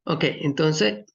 Ok, entonces,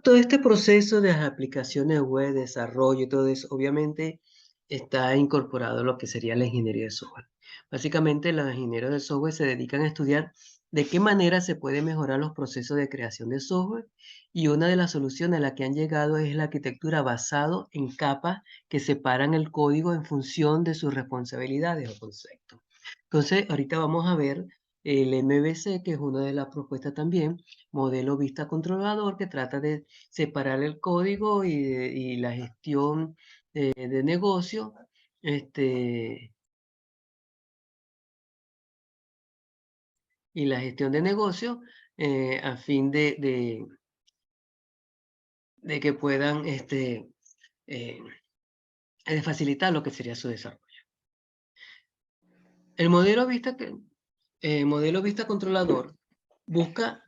todo este proceso de las aplicaciones web, desarrollo y todo eso, obviamente está incorporado lo que sería la ingeniería de software. Básicamente, los ingenieros de software se dedican a estudiar de qué manera se puede mejorar los procesos de creación de software, y una de las soluciones a la que han llegado es la arquitectura basado en capas que separan el código en función de sus responsabilidades o conceptos. Entonces, ahorita vamos a ver el MVC, que es una de las propuestas también, modelo vista controlador, que trata de separar el código y la gestión de negocio, este, y la gestión de negocio a fin de que puedan eh, facilitar lo que sería su desarrollo. El modelo vista controlador busca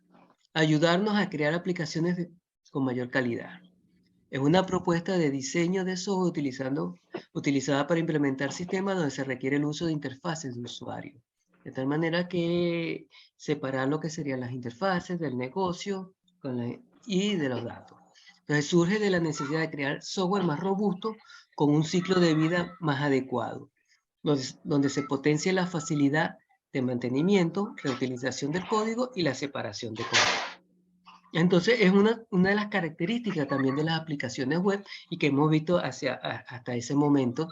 ayudarnos a crear aplicaciones con mayor calidad. Es una propuesta de diseño de software utilizada para implementar sistemas donde se requiere el uso de interfaces de usuario. De tal manera que separar lo que serían las interfaces del negocio y de los datos. Entonces surge de la necesidad de crear software más robusto con un ciclo de vida más adecuado, donde se potencia la facilidad de mantenimiento, reutilización del código y la separación de código. Entonces, es una de las características también de las aplicaciones web y que hemos visto hasta este momento,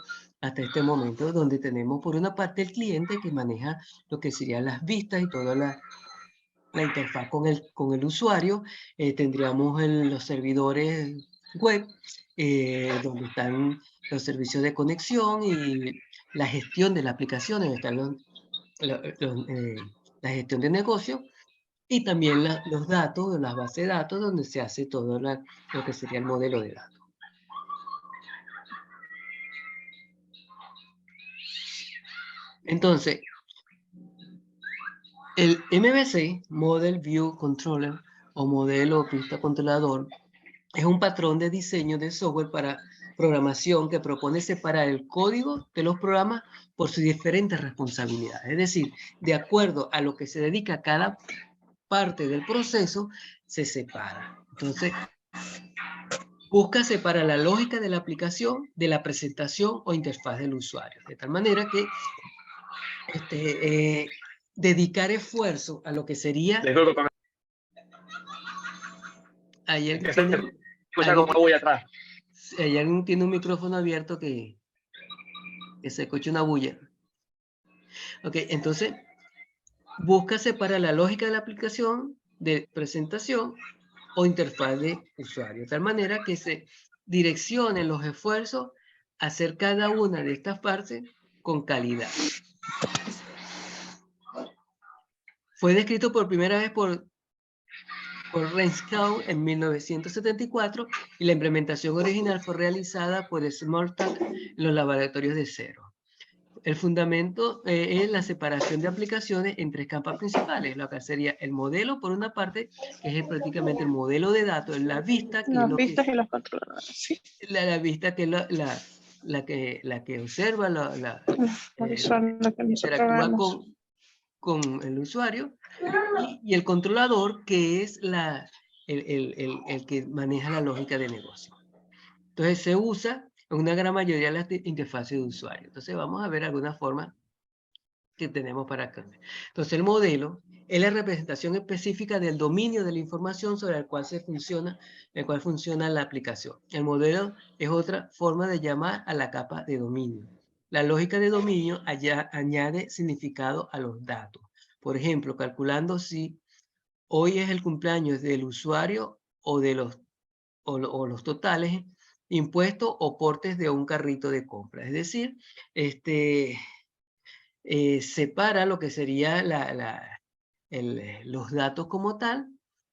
donde tenemos por una parte el cliente que maneja lo que serían las vistas y toda la interfaz con el usuario. Tendríamos los servidores web, donde están los servicios de conexión y la gestión de la aplicación, donde están la gestión de negocio. Y también los datos, las bases de datos, donde se hace todo lo que sería el modelo de datos. Entonces, el MVC, Model View Controller, o modelo vista controlador, es un patrón de diseño de software para programación que propone separar el código de los programas por sus diferentes responsabilidades. Es decir, de acuerdo a lo que se dedica cada parte del proceso, se separa. Entonces, busca separar la lógica de la aplicación de la presentación o interfaz del usuario, de tal manera que dedicar esfuerzo a lo que sería... Ayer tiene un micrófono abierto que se escucha una bulla. Ok, entonces busca separar la lógica de la aplicación de presentación o interfaz de usuario, de tal manera que se direccionen los esfuerzos a hacer cada una de estas partes con calidad. Fue descrito por primera vez por Renskow en 1974 y la implementación original fue realizada por Smalltalk en los laboratorios de Xerox. El fundamento es la separación de aplicaciones en tres capas principales, lo que sería el modelo, por una parte, que es prácticamente el modelo de datos, la vista, que las vistas y los controladores, ¿sí? La vista, que es la que observa, interactúa con el usuario, y el controlador, que es el que maneja la lógica de negocio. Entonces se usa en una gran mayoría de las interfaces de usuario. Entonces vamos a ver algunas formas que tenemos para acá. Entonces el modelo es la representación específica del dominio de la información sobre el cual funciona la aplicación. El modelo es otra forma de llamar a la capa de dominio. La lógica de dominio añade significado a los datos. Por ejemplo, calculando si hoy es el cumpleaños del usuario o los totales, impuestos o portes de un carrito de compra. Es decir, separa lo que sería los datos como tal,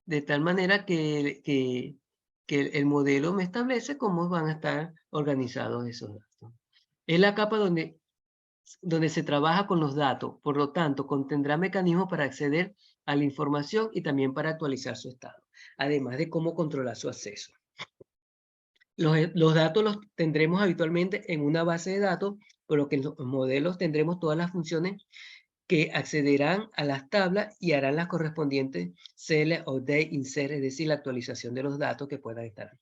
de tal manera que el modelo me establece cómo van a estar organizados esos datos. Es la capa donde se trabaja con los datos, por lo tanto, contendrá mecanismos para acceder a la información y también para actualizar su estado, además de cómo controlar su acceso. Los datos los tendremos habitualmente en una base de datos por lo que en los modelos tendremos todas las funciones que accederán a las tablas y harán las correspondientes select, update, insert, es decir, la actualización de los datos que puedan estar.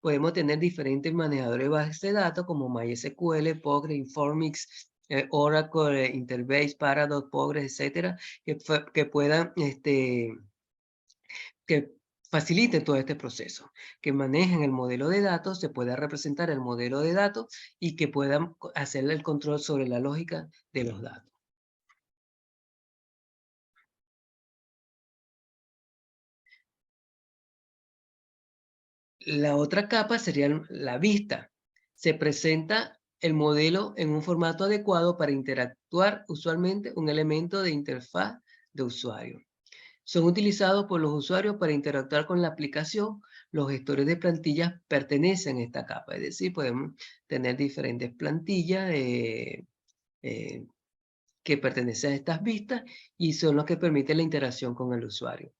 Podemos tener diferentes manejadores de bases de datos como MySQL, Postgres, Informix, Oracle, Interbase, Paradox, Postgres, etcétera, que puedan que faciliten todo este proceso, que manejen el modelo de datos, se pueda representar el modelo de datos y que puedan hacer el control sobre la lógica de los datos. La otra capa sería la vista. Se presenta el modelo en un formato adecuado para interactuar usualmente un elemento de interfaz de usuario. Son utilizados por los usuarios para interactuar con la aplicación. Los gestores de plantillas pertenecen a esta capa, es decir, podemos tener diferentes plantillas que pertenecen a estas vistas y son los que permiten la interacción con el usuario.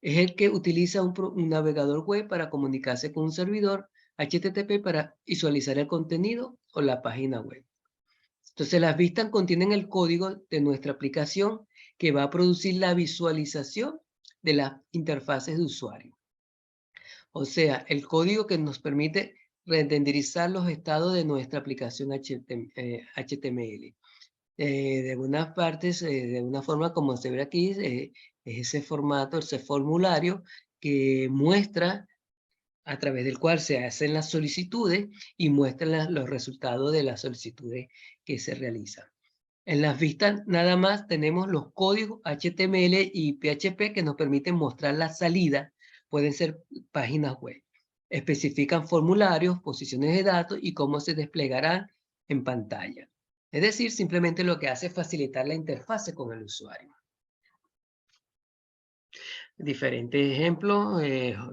Es el que utiliza un navegador web para comunicarse con un servidor HTTP para visualizar el contenido o la página web. Entonces las vistas contienen el código de nuestra aplicación que va a producir la visualización de las interfaces de usuario. O sea, el código que nos permite renderizar los estados de nuestra aplicación HTML. De algunas partes, de una forma como se ve aquí, es ese formato, ese formulario que muestra a través del cual se hacen las solicitudes y muestra los resultados de las solicitudes que se realizan. En las vistas nada más tenemos los códigos HTML y PHP que nos permiten mostrar la salida. Pueden ser páginas web. Especifican formularios, posiciones de datos y cómo se desplegarán en pantalla. Es decir, simplemente lo que hace es facilitar la interfase con el usuario. Diferentes ejemplos,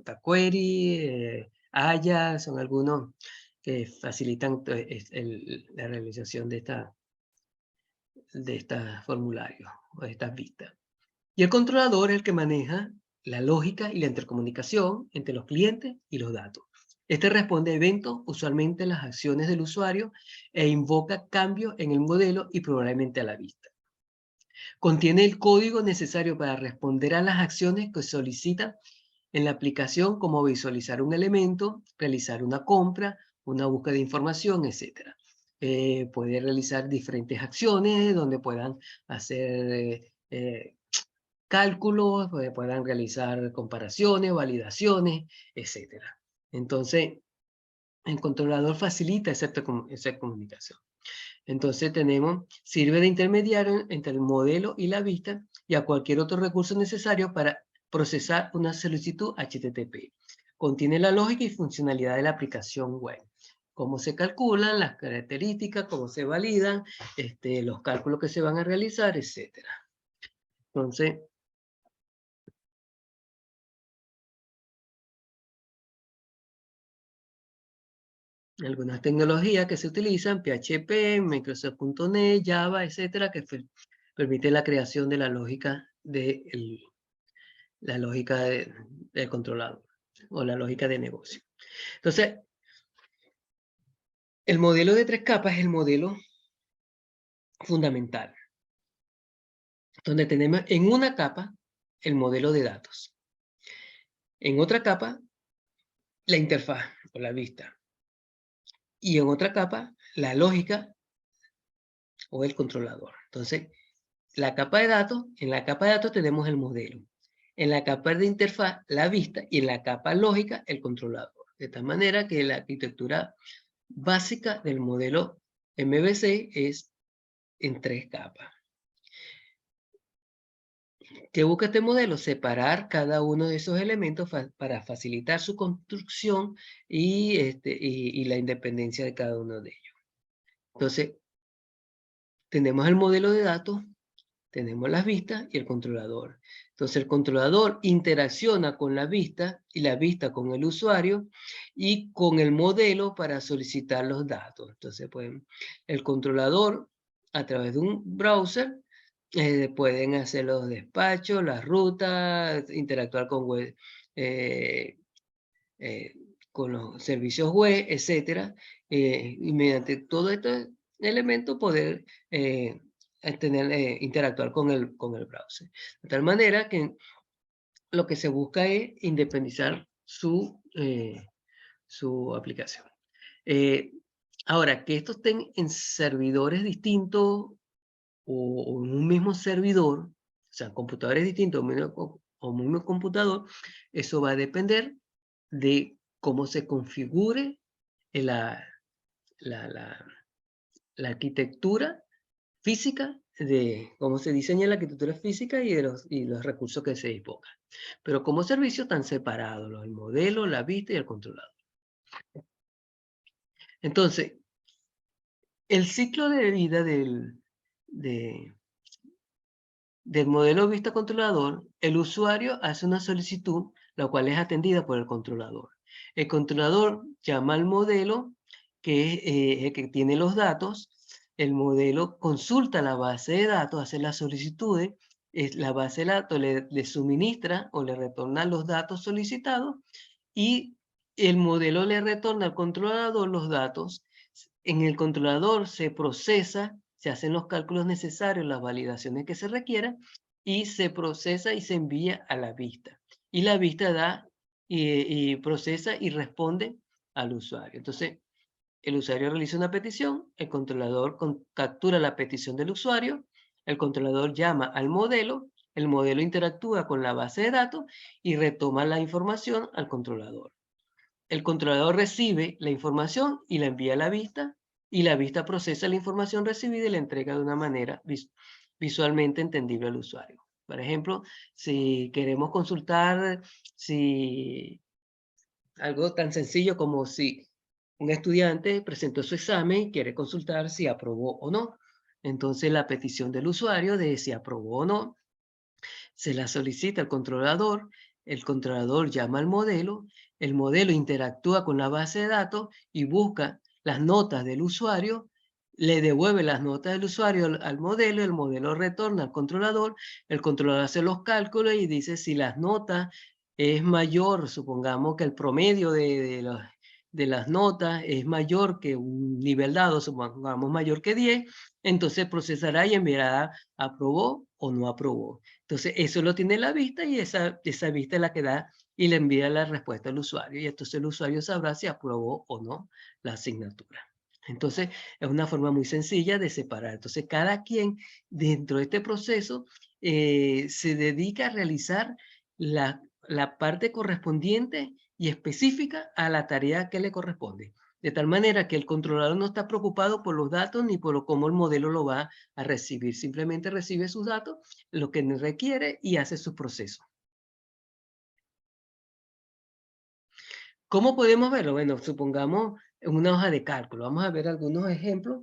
jQuery, Ajax, son algunos que facilitan la realización de estos formularios o de estas vistas. Y el controlador es el que maneja la lógica y la intercomunicación entre los clientes y los datos. Este responde a eventos, usualmente las acciones del usuario, e invoca cambios en el modelo y probablemente a la vista. Contiene el código necesario para responder a las acciones que solicitan en la aplicación, como visualizar un elemento, realizar una compra, una búsqueda de información, etc. Puede realizar diferentes acciones donde puedan hacer cálculos, puedan realizar comparaciones, validaciones, etc. Entonces, el controlador facilita esa comunicación. Entonces sirve de intermediario entre el modelo y la vista y a cualquier otro recurso necesario para procesar una solicitud HTTP. Contiene la lógica y funcionalidad de la aplicación web. Cómo se calculan, las características, cómo se validan, los cálculos que se van a realizar, etc. Entonces, algunas tecnologías que se utilizan, PHP, Microsoft.NET, Java, etcétera, que permite la creación de la lógica del controlador o la lógica de negocio. Entonces, el modelo de 3 capas es el modelo fundamental, donde tenemos en una capa el modelo de datos, en otra capa la interfaz o la vista, y en otra capa la lógica o el controlador. Entonces, la capa de datos, en la capa de datos tenemos el modelo, en la capa de interfaz la vista y en la capa lógica el controlador. De tal manera que la arquitectura básica del modelo MVC es en 3 capas. ¿Qué busca este modelo? Separar cada uno de esos elementos para facilitar su construcción y la independencia de cada uno de ellos. Entonces, tenemos el modelo de datos, tenemos las vistas y el controlador. Entonces, el controlador interacciona con la vista y la vista con el usuario y con el modelo para solicitar los datos. Entonces, el controlador, a través de un browser, pueden hacer los despachos, las rutas, interactuar con los servicios web, etc. Y mediante todo esto elemento poder interactuar con el browser. De tal manera que lo que se busca es independizar su aplicación. Ahora, que esto estén en servidores distintos o en un mismo servidor, o sea, computadores distintos o un mismo computador, eso va a depender de cómo se configure la, la, la, la arquitectura física, de cómo se diseña la arquitectura física y los recursos que se dispongan. Pero como servicios están separados, el modelo, la vista y el controlador. Entonces, el ciclo de vida del modelo vista controlador, el usuario hace una solicitud, la cual es atendida por el controlador. El controlador llama al modelo, que es el que tiene los datos. El modelo consulta la base de datos, hace las solicitudes, la base de datos le suministra o le retorna los datos solicitados y el modelo le retorna al controlador los datos. En el controlador se procesa, se hacen los cálculos necesarios, las validaciones que se requieran, y se procesa y se envía a la vista. Y la vista da y procesa y responde al usuario. Entonces, el usuario realiza una petición, el controlador captura la petición del usuario, el controlador llama al modelo, el modelo interactúa con la base de datos y retoma la información al controlador. El controlador recibe la información y la envía a la vista, y la vista procesa la información recibida y la entrega de una manera visualmente entendible al usuario. Por ejemplo, si queremos consultar algo tan sencillo como si un estudiante presentó su examen y quiere consultar si aprobó o no. Entonces la petición del usuario de si aprobó o no se la solicita al controlador, el controlador llama al modelo, el modelo interactúa con la base de datos y busca las notas del usuario, le devuelve las notas del usuario al modelo, el modelo retorna al controlador, el controlador hace los cálculos y dice si las notas es mayor, supongamos que el promedio de las notas es mayor que un nivel dado, supongamos mayor que 10, entonces procesará y enviará aprobó o no aprobó. Entonces, eso lo tiene la vista y esa vista es la que da y le envía la respuesta al usuario. Y entonces el usuario sabrá si aprobó o no la asignatura. Entonces, es una forma muy sencilla de separar. Entonces, cada quien dentro de este proceso se dedica a realizar la parte correspondiente y específica a la tarea que le corresponde. De tal manera que el controlador no está preocupado por los datos ni por cómo el modelo lo va a recibir. Simplemente recibe sus datos, lo que requiere y hace su proceso. ¿Cómo podemos verlo? Bueno, supongamos en una hoja de cálculo. Vamos a ver algunos ejemplos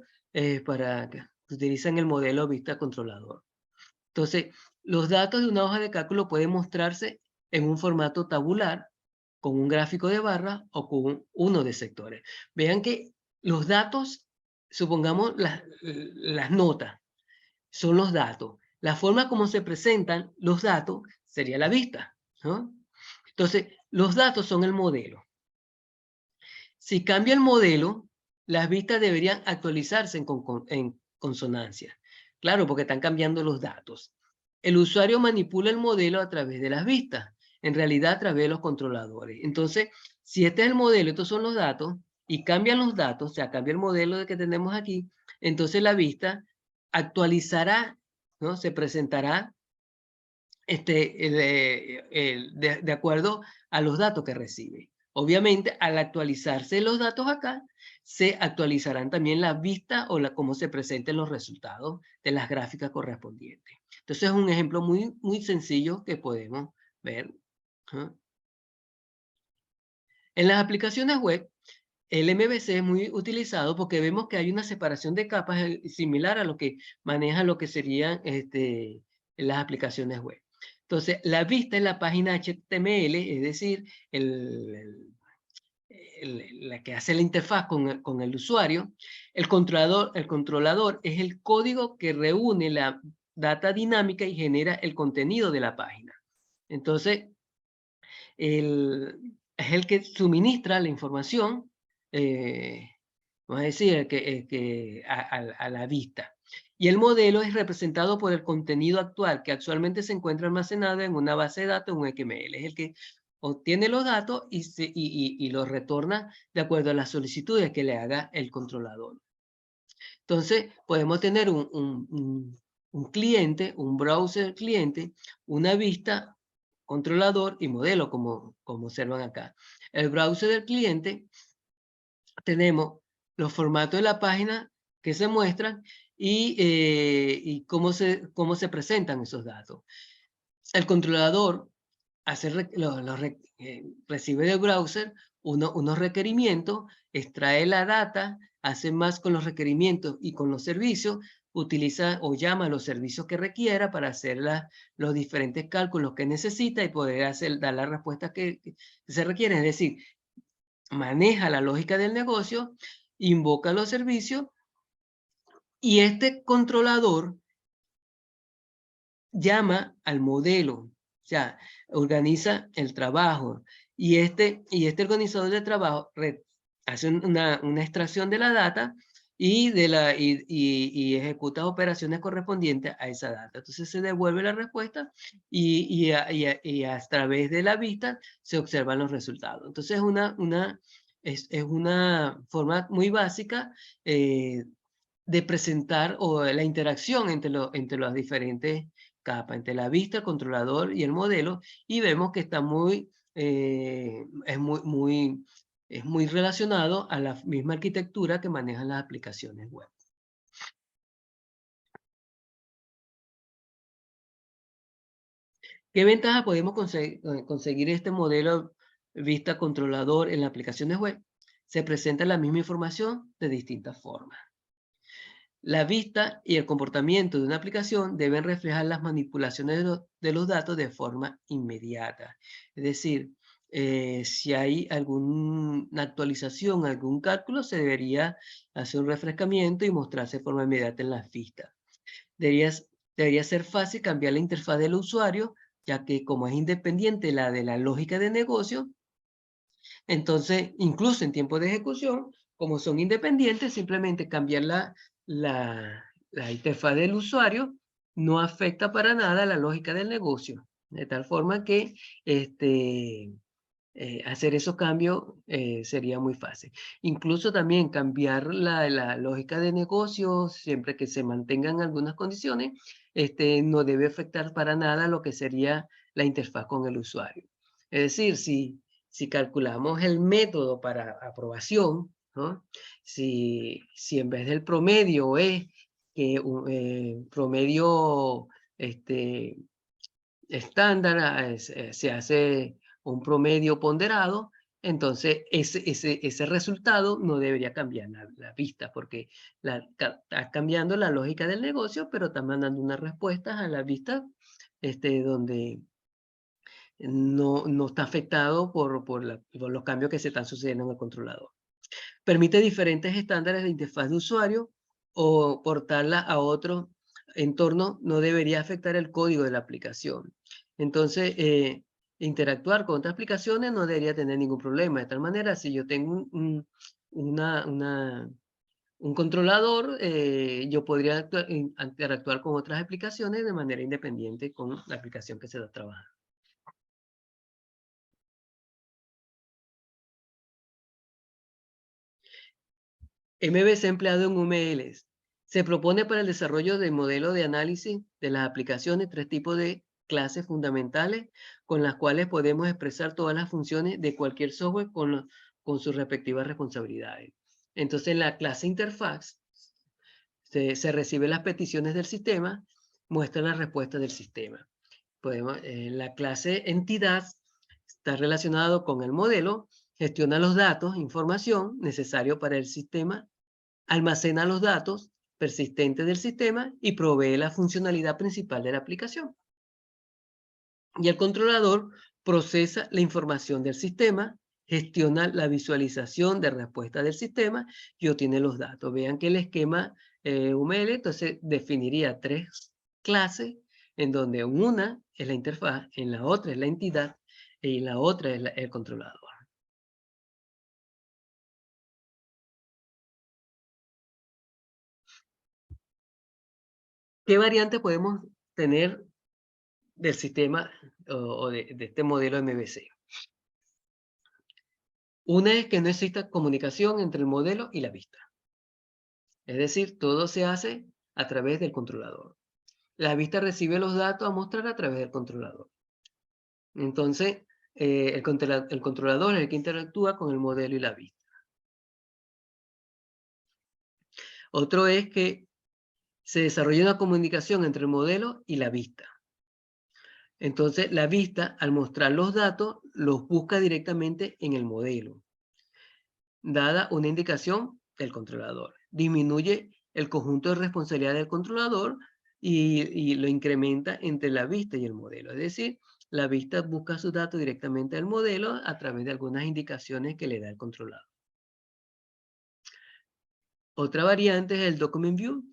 para que utilizan el modelo vista controlador. Entonces, los datos de una hoja de cálculo pueden mostrarse en un formato tabular, con un gráfico de barra o con uno de sectores. Vean que los datos, supongamos las notas, son los datos. La forma como se presentan los datos sería la vista, ¿no? Entonces, los datos son el modelo. Si cambia el modelo, las vistas deberían actualizarse en consonancia. Claro, porque están cambiando los datos. El usuario manipula el modelo a través de las vistas, en realidad a través de los controladores. Entonces, si este es el modelo, estos son los datos, y cambian los datos, o sea, cambia el modelo que tenemos aquí, entonces la vista actualizará, ¿no? Se presentará de acuerdo a los datos que recibe. Obviamente, al actualizarse los datos acá, se actualizarán también la vista o cómo se presenten los resultados de las gráficas correspondientes. Entonces, es un ejemplo muy, muy sencillo que podemos ver. En las aplicaciones web, el MVC es muy utilizado porque vemos que hay una separación de capas similar a lo que maneja lo que serían las aplicaciones web. Entonces, la vista es la página HTML, es decir, la que hace la interfaz con el usuario. El controlador es el código que reúne la data dinámica y genera el contenido de la página. Entonces, es el que suministra la información vamos a decir, a la vista. Y el modelo es representado por el contenido actual, que actualmente se encuentra almacenado en una base de datos, un XML. Es el que obtiene los datos y los retorna de acuerdo a las solicitudes que le haga el controlador. Entonces, podemos tener un cliente, un browser cliente, una vista, controlador y modelo, como observan acá. El browser del cliente, tenemos los formatos de la página que se muestran y cómo se presentan esos datos. El controlador recibe del browser unos requerimientos, extrae la data, hace más con los requerimientos y con los servicios, utiliza o llama a los servicios que requiera para hacer los diferentes cálculos que necesita y poder dar la respuesta que se requiere. Es decir, maneja la lógica del negocio, invoca los servicios y este controlador llama al modelo, o sea, organiza el trabajo y este organizador de trabajo hace una extracción de la data y ejecuta operaciones correspondientes a esa data. Entonces se devuelve la respuesta y a través de la vista se observan los resultados. Entonces es una forma muy básica de presentar o la interacción entre las diferentes capas, entre la vista, el controlador y el modelo, y vemos que está es muy relacionado a la misma arquitectura que manejan las aplicaciones web. ¿Qué ventaja podemos conseguir este modelo vista controlador en las aplicaciones web? Se presenta la misma información de distintas formas. La vista y el comportamiento de una aplicación deben reflejar las manipulaciones de los datos de forma inmediata. Es decir, si hay alguna actualización, algún cálculo, se debería hacer un refrescamiento y mostrarse de forma inmediata en las vistas. Debería ser fácil cambiar la interfaz del usuario, ya que como es independiente la de la lógica de negocio, entonces, incluso en tiempo de ejecución, como son independientes, simplemente cambiar la interfaz del usuario no afecta para nada la lógica del negocio. De tal forma que hacer esos cambios sería muy fácil. Incluso también cambiar la lógica de negocio, siempre que se mantengan algunas condiciones, no debe afectar para nada lo que sería la interfaz con el usuario. Es decir, si calculamos el método para aprobación, ¿no? Si en vez del promedio es que un promedio estándar, se hace un promedio ponderado, entonces ese resultado no debería cambiar la vista, porque está cambiando la lógica del negocio, pero está mandando unas respuestas a la vista donde no está afectado por los cambios que se están sucediendo en el controlador. Permite diferentes estándares de interfaz de usuario o portarla a otro entorno no debería afectar el código de la aplicación. Entonces, interactuar con otras aplicaciones no debería tener ningún problema. De tal manera, si yo tengo un controlador, yo podría interactuar con otras aplicaciones de manera independiente con la aplicación que se está trabajando. MVC empleado en UMLs. Se propone para el desarrollo del modelo de análisis de las aplicaciones 3 tipos de clases fundamentales con las cuales podemos expresar todas las funciones de cualquier software con sus respectivas responsabilidades. Entonces, en la clase interfaz se reciben las peticiones del sistema, muestra la respuesta del sistema. La clase entidad está relacionado con el modelo, gestiona los datos, información necesario para el sistema, almacena los datos persistentes del sistema y provee la funcionalidad principal de la aplicación. Y el controlador procesa la información del sistema, gestiona la visualización de respuesta del sistema y obtiene los datos. Vean que el esquema UML entonces definiría 3 clases en donde una es la interfaz, en la otra es la entidad y la otra es el controlador. ¿Qué variantes podemos tener del sistema o de este modelo MVC? Una es que no exista comunicación entre el modelo y la vista. Es decir, todo se hace a través del controlador. La vista recibe los datos a mostrar a través del controlador. Entonces, el controlador es el que interactúa con el modelo y la vista. Otro es que se desarrolla una comunicación entre el modelo y la vista. Entonces, la vista, al mostrar los datos, los busca directamente en el modelo, dada una indicación del controlador. Disminuye el conjunto de responsabilidad del controlador y lo incrementa entre la vista y el modelo. Es decir, la vista busca sus datos directamente al modelo a través de algunas indicaciones que le da el controlador. Otra variante es el Document View.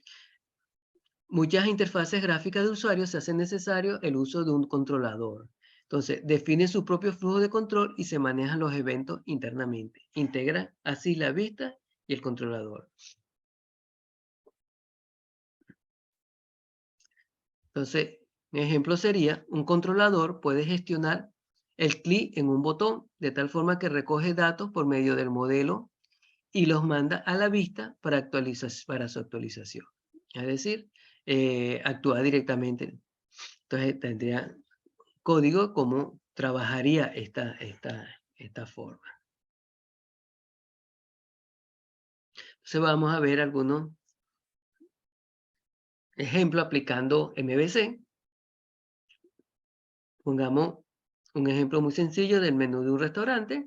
Muchas interfaces gráficas de usuarios se hace necesario el uso de un controlador. Entonces, define su propio flujo de control y se manejan los eventos internamente. Integra así la vista y el controlador. Entonces, un ejemplo sería, un controlador puede gestionar el clic en un botón de tal forma que recoge datos por medio del modelo y los manda a la vista para su actualización. Es decir, actúa directamente. Entonces, tendría código cómo trabajaría esta forma. Entonces vamos a ver algunos ejemplos aplicando MVC. Pongamos un ejemplo muy sencillo del menú de un restaurante,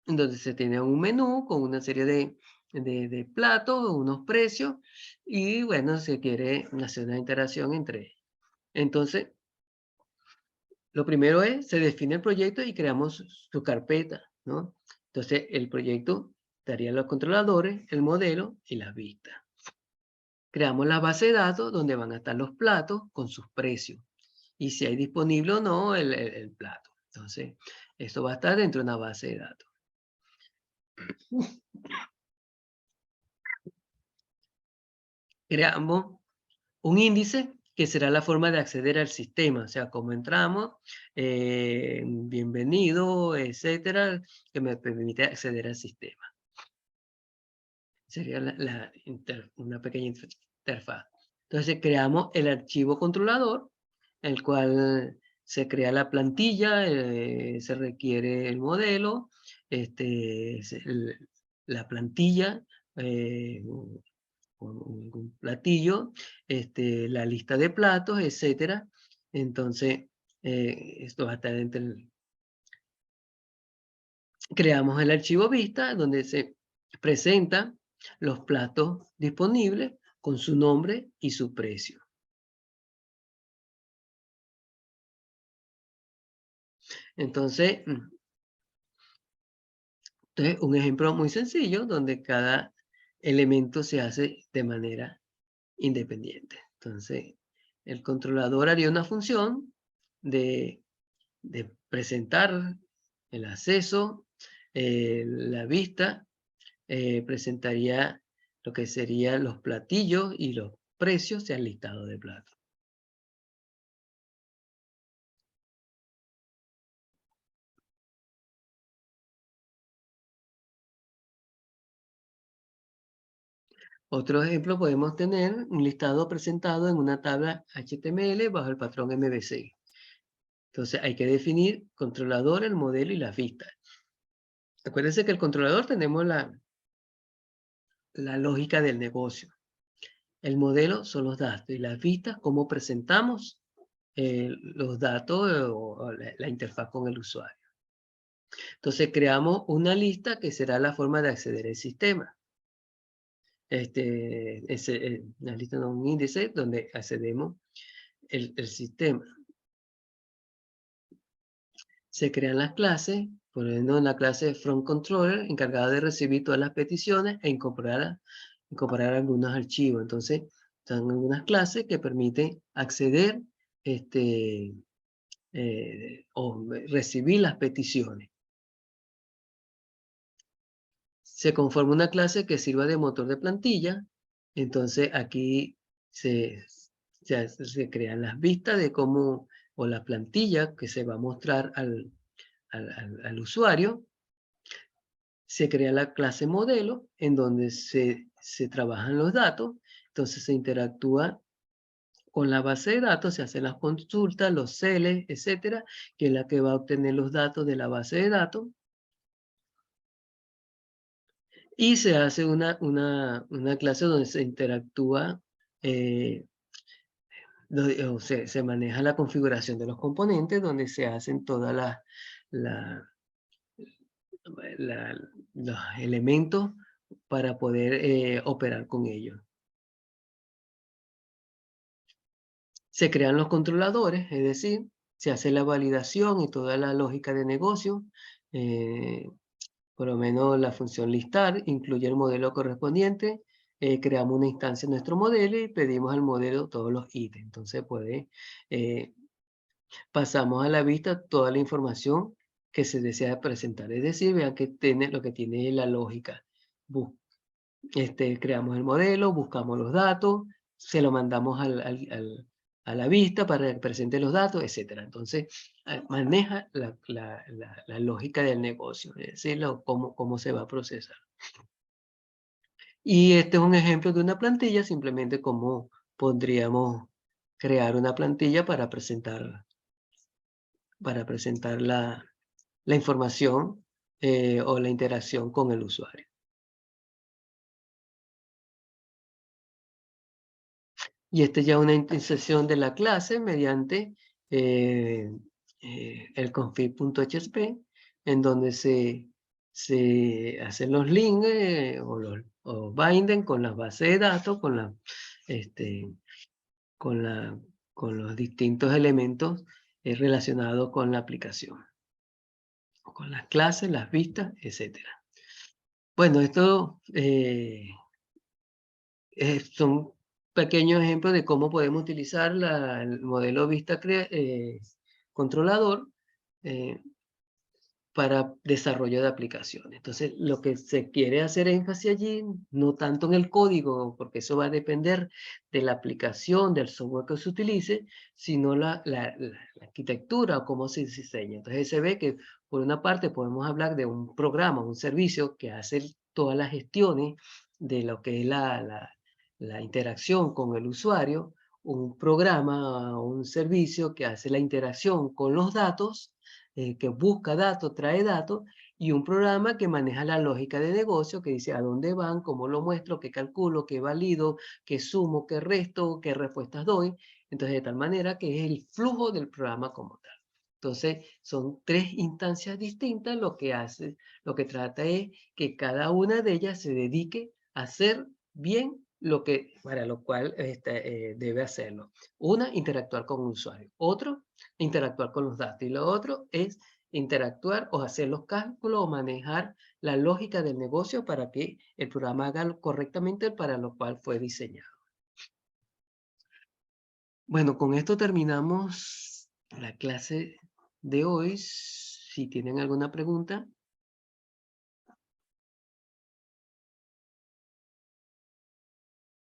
donde se tiene un menú con una serie de platos, unos precios, y bueno, se quiere hacer una interacción entre ellos. Entonces, lo primero es, se define el proyecto y creamos su carpeta, ¿no? Entonces, el proyecto daría los controladores, el modelo y las vistas. Creamos la base de datos donde van a estar los platos con sus precios. Y si hay disponible o no el plato. Entonces, esto va a estar dentro de una base de datos. Creamos un índice que será la forma de acceder al sistema, o sea, cómo entramos, bienvenido, etcétera, que me permite acceder al sistema. Sería una pequeña interfaz. Entonces, creamos el archivo controlador, el cual se crea la plantilla, se requiere el modelo, la plantilla, un platillo, la lista de platos, etcétera. Entonces, esto va a estar dentro creamos el archivo vista, donde se presenta los platos disponibles con su nombre y su precio. Entonces, un ejemplo muy sencillo donde cada elemento se hace de manera independiente. Entonces, el controlador haría una función de presentar el acceso, la vista, presentaría lo que serían los platillos y los precios y el listado de platos. Otro ejemplo podemos tener un listado presentado en una tabla HTML bajo el patrón MVC. Entonces hay que definir controlador, el modelo y las vistas. Acuérdense que el controlador tenemos la lógica del negocio. El modelo son los datos y las vistas cómo presentamos los datos o la interfaz con el usuario. Entonces creamos una lista que será la forma de acceder al sistema. Una lista, no, un índice donde accedemos el sistema. Se crean las clases, poniendo en la clase Front Controller, encargada de recibir todas las peticiones e incorporar algunos archivos. Entonces, están algunas clases que permiten acceder o recibir las peticiones. Se conforma una clase que sirva de motor de plantilla. Entonces, aquí se se crean las vistas de cómo, o la plantilla que se va a mostrar al usuario. Se crea la clase modelo en donde se trabajan los datos, entonces se interactúa con la base de datos, se hacen las consultas, los celes, etcétera, que es la que va a obtener los datos de la base de datos. Y se hace una clase donde se interactúa, o se maneja la configuración de los componentes, donde se hacen todas la- los elementos para poder operar con ellos. Se crean los controladores, es decir, se hace la validación y toda la lógica de negocio. Por lo menos la función listar incluye el modelo correspondiente. Creamos una instancia en nuestro modelo y pedimos al modelo todos los ítems. Entonces pasamos a la vista toda la información que se desea presentar. Es decir, vean que tiene lo que tiene la lógica. Creamos el modelo, buscamos los datos, se lo mandamos a la vista para que presente los datos, etc. Entonces, maneja la lógica del negocio, es decir, cómo se va a procesar. Y este es un ejemplo de una plantilla, simplemente cómo podríamos crear una plantilla para presentar la información o la interacción con el usuario. Y esta ya es una iniciación de la clase mediante el config.php, en donde se hacen los links o binden con las bases de datos, este, con los distintos elementos relacionados con la aplicación, con las clases, las vistas, etc. Bueno, esto son pequeños ejemplos de cómo podemos utilizar el modelo vista controlador eh, para desarrollo de aplicaciones. Entonces, lo que se quiere hacer énfasis allí, no tanto en el código, porque eso va a depender de la aplicación, del software que se utilice, sino la arquitectura o cómo se diseña. Entonces, se ve que, por una parte, podemos hablar de un programa, un servicio que hace todas las gestiones de lo que es la interacción con el usuario, un programa o un servicio que hace la interacción con los datos, que busca datos, trae datos, y un programa que maneja la lógica de negocio, que dice a dónde van, cómo lo muestro, qué calculo, qué valido, qué sumo, qué resto, qué respuestas doy. Entonces, de tal manera que es el flujo del programa como tal. Entonces, son tres instancias distintas. Lo que trata es que cada una de ellas se dedique a hacer bien para lo cual debe hacerlo. Una, interactuar con un usuario. Otro, interactuar con los datos. Y lo otro es interactuar o hacer los cálculos o manejar la lógica del negocio para que el programa haga correctamente para lo cual fue diseñado. Bueno, con esto terminamos la clase de hoy. Si tienen alguna pregunta.